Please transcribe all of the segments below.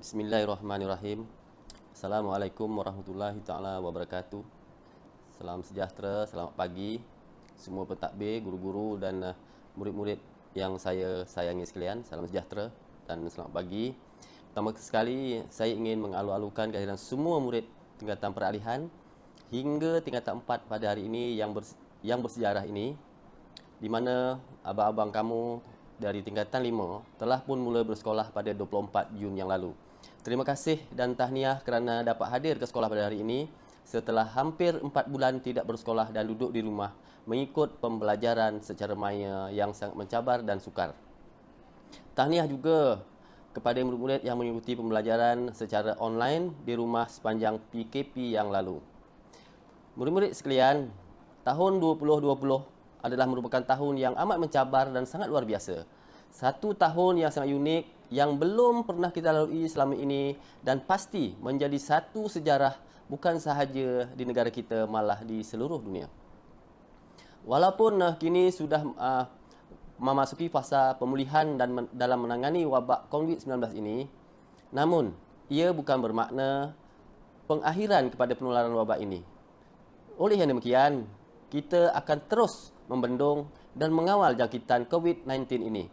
Bismillahirrahmanirrahim. Assalamualaikum warahmatullahi taala wabarakatuh. Salam sejahtera, selamat pagi semua pentadbir, guru-guru dan murid-murid yang saya sayangi sekalian. Salam sejahtera dan selamat pagi. Pertama sekali saya ingin mengalu-alukan kehadiran semua murid tingkatan peralihan hingga tingkatan 4 pada hari ini yang bersejarah ini, di mana abang-abang kamu dari tingkatan 5 telah pun mula bersekolah pada 24 Jun yang lalu. Terima kasih dan tahniah kerana dapat hadir ke sekolah pada hari ini setelah hampir 4 bulan tidak bersekolah dan duduk di rumah mengikut pembelajaran secara maya yang sangat mencabar dan sukar. Tahniah juga kepada murid-murid yang mengikuti pembelajaran secara online di rumah sepanjang PKP yang lalu. Murid-murid sekalian, tahun 2020 adalah merupakan tahun yang amat mencabar dan sangat luar biasa. Satu tahun yang sangat unik yang belum pernah kita lalui selama ini dan pasti menjadi satu sejarah bukan sahaja di negara kita, malah di seluruh dunia. Walaupun kini sudah memasuki fasa pemulihan dan dalam menangani wabak COVID-19 ini, namun ia bukan bermakna pengakhiran kepada penularan wabak ini. Oleh yang demikian, kita akan terus membendung dan mengawal jangkitan COVID-19 ini.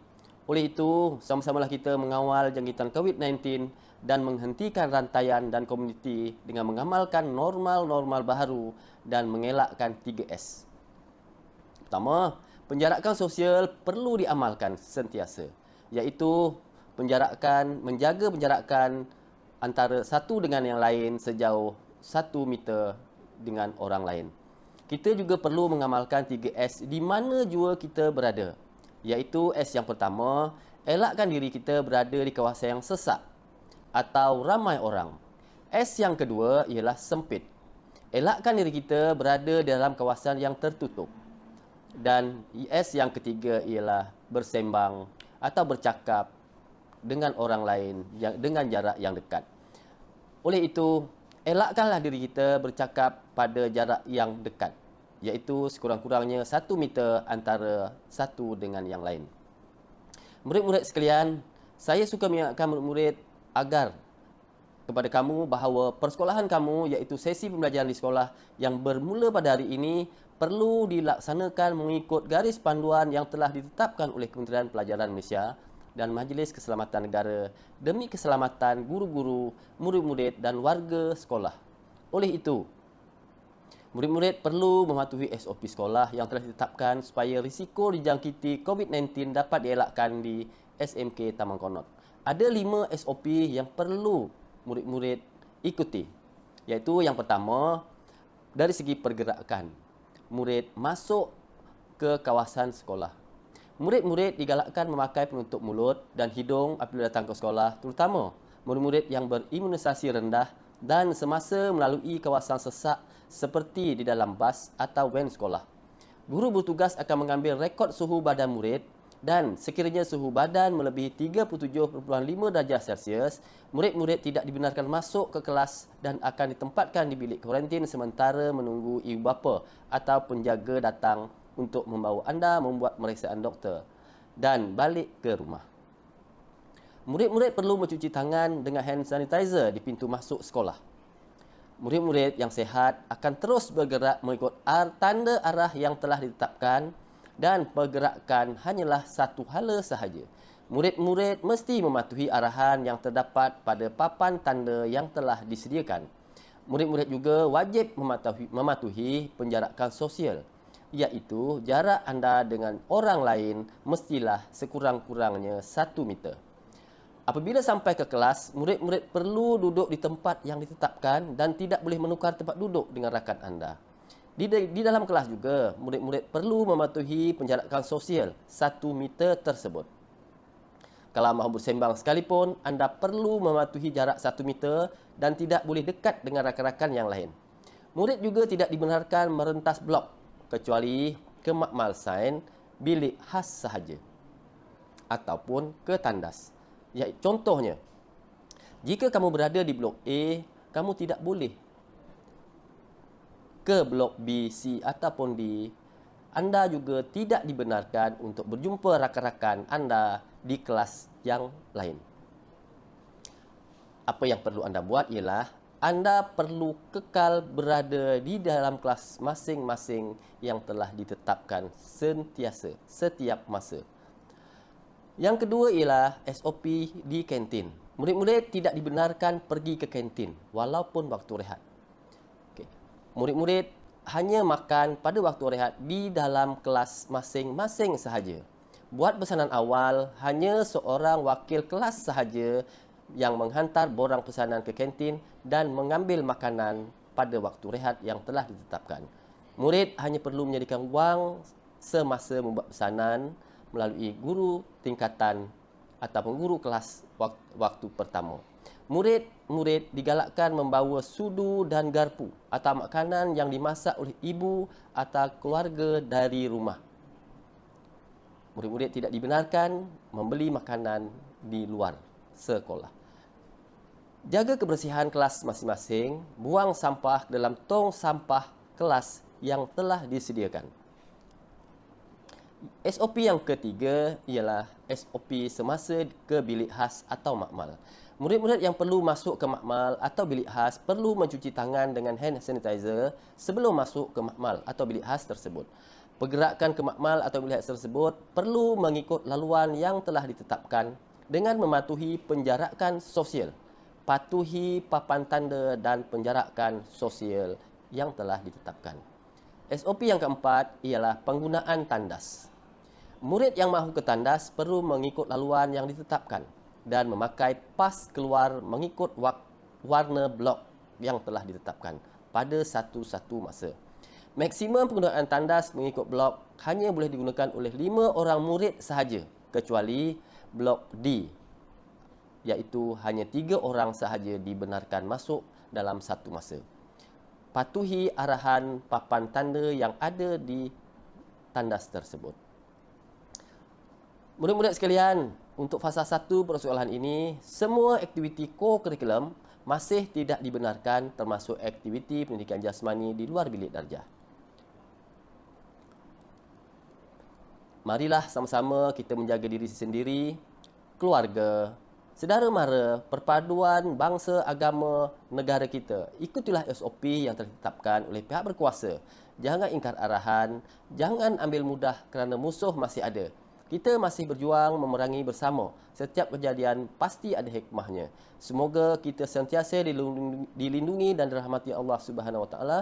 Oleh itu, sama-samalah kita mengawal jangkitan COVID-19 dan menghentikan rantaian dan komuniti dengan mengamalkan normal-normal baharu dan mengelakkan 3S. Pertama, penjarakan sosial perlu diamalkan sentiasa, iaitu menjaga penjarakan antara satu dengan yang lain sejauh 1 meter dengan orang lain. Kita juga perlu mengamalkan 3S di mana jua kita berada, iaitu S yang pertama, elakkan diri kita berada di kawasan yang sesak atau ramai orang. S yang kedua ialah sempit. Elakkan diri kita berada dalam kawasan yang tertutup. Dan S yang ketiga ialah bersembang atau bercakap dengan orang lain dengan jarak yang dekat. Oleh itu, elakkanlah diri kita bercakap pada jarak yang dekat, iaitu sekurang-kurangnya 1 meter antara satu dengan yang lain. Murid-murid sekalian, saya suka mengingatkan murid-murid agar kepada kamu bahawa persekolahan kamu, iaitu sesi pembelajaran di sekolah yang bermula pada hari ini, perlu dilaksanakan mengikut garis panduan yang telah ditetapkan oleh Kementerian Pelajaran Malaysia dan Majlis Keselamatan Negara demi keselamatan guru-guru, murid-murid dan warga sekolah. Oleh itu, murid-murid perlu mematuhi SOP sekolah yang telah ditetapkan supaya risiko dijangkiti COVID-19 dapat dielakkan di SMK Taman Konot. Ada 5 SOP yang perlu murid-murid ikuti, iaitu yang pertama, dari segi pergerakan, murid masuk ke kawasan sekolah. Murid-murid digalakkan memakai penutup mulut dan hidung apabila datang ke sekolah, terutama murid-murid yang berimunisasi rendah dan semasa melalui kawasan sesak seperti di dalam bas atau van sekolah. Guru bertugas akan mengambil rekod suhu badan murid dan sekiranya suhu badan melebihi 37.5 darjah Celsius, murid-murid tidak dibenarkan masuk ke kelas dan akan ditempatkan di bilik kuarantin sementara menunggu ibu bapa atau penjaga datang untuk membawa anda membuat pemeriksaan doktor dan balik ke rumah. Murid-murid perlu mencuci tangan dengan hand sanitizer di pintu masuk sekolah. Murid-murid yang sihat akan terus bergerak mengikut tanda arah yang telah ditetapkan dan pergerakan hanyalah satu hala sahaja. Murid-murid mesti mematuhi arahan yang terdapat pada papan tanda yang telah disediakan. Murid-murid juga wajib mematuhi penjarakan sosial, iaitu jarak anda dengan orang lain mestilah sekurang-kurangnya 1 meter. Apabila sampai ke kelas, murid-murid perlu duduk di tempat yang ditetapkan dan tidak boleh menukar tempat duduk dengan rakan anda. Di dalam kelas juga, murid-murid perlu mematuhi penjarakan sosial 1 meter tersebut. Kalau mahu bersembang sekalipun, anda perlu mematuhi jarak 1 meter dan tidak boleh dekat dengan rakan-rakan yang lain. Murid juga tidak dibenarkan merentas blok kecuali ke makmal sains, bilik khas sahaja ataupun ke tandas. Ya, contohnya, jika kamu berada di blok A, kamu tidak boleh ke blok B, C ataupun D. Anda juga tidak dibenarkan untuk berjumpa rakan-rakan anda di kelas yang lain. apa yang perlu anda buat ialah anda perlu kekal berada di dalam kelas masing-masing yang telah ditetapkan sentiasa, setiap masa. Yang kedua ialah SOP di kantin. Murid-murid tidak dibenarkan pergi ke kantin walaupun waktu rehat. Okay. Murid-murid hanya makan pada waktu rehat di dalam kelas masing-masing sahaja. Buat pesanan awal, hanya seorang wakil kelas sahaja yang menghantar borang pesanan ke kantin dan mengambil makanan pada waktu rehat yang telah ditetapkan. Murid hanya perlu menyediakan wang semasa membuat pesanan melalui guru tingkatan ataupun guru kelas waktu pertama. Murid-murid digalakkan membawa sudu dan garpu atau makanan yang dimasak oleh ibu atau keluarga dari rumah. Murid-murid tidak dibenarkan membeli makanan di luar sekolah. Jaga kebersihan kelas masing-masing, buang sampah ke dalam tong sampah kelas yang telah disediakan. SOP yang ketiga ialah SOP semasa ke bilik khas atau makmal. Murid-murid yang perlu masuk ke makmal atau bilik khas perlu mencuci tangan dengan hand sanitizer sebelum masuk ke makmal atau bilik khas tersebut. Pergerakan ke makmal atau bilik khas tersebut perlu mengikut laluan yang telah ditetapkan dengan mematuhi penjarakan sosial, patuhi papan tanda dan penjarakan sosial yang telah ditetapkan. SOP yang keempat ialah penggunaan tandas. Murid yang mahu ke tandas perlu mengikut laluan yang ditetapkan dan memakai pas keluar mengikut warna blok yang telah ditetapkan pada satu-satu masa. Maksimum penggunaan tandas mengikut blok hanya boleh digunakan oleh 5 orang murid sahaja kecuali blok D, iaitu hanya 3 orang sahaja dibenarkan masuk dalam satu masa. Patuhi arahan papan tanda yang ada di tandas tersebut. Murid-murid sekalian, untuk fasa 1 persoalan ini, semua aktiviti co-curriculum masih tidak dibenarkan termasuk aktiviti pendidikan jasmani di luar bilik darjah. Marilah sama-sama kita menjaga diri sendiri, keluarga, saudara mara, perpaduan bangsa, agama, negara kita. Ikutilah SOP yang ditetapkan oleh pihak berkuasa. Jangan ingkar arahan, jangan ambil mudah kerana musuh masih ada. Kita masih berjuang memerangi bersama. Setiap kejadian pasti ada hikmahnya. Semoga kita sentiasa dilindungi dan dirahmati Allah Subhanahu Wa Taala.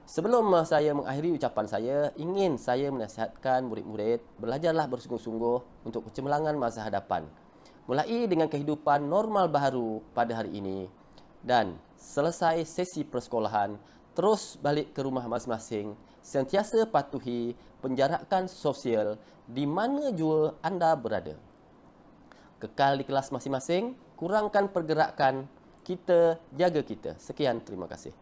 Sebelum saya mengakhiri ucapan saya, ingin saya menasihatkan murid-murid belajarlah bersungguh-sungguh untuk kecemerlangan masa hadapan. Mulai dengan kehidupan normal baru pada hari ini dan selesai sesi persekolahan, terus balik ke rumah masing-masing, sentiasa patuhi penjarakan sosial di mana jua anda berada. Kekal di kelas masing-masing, kurangkan pergerakan, kita jaga kita. Sekian, terima kasih.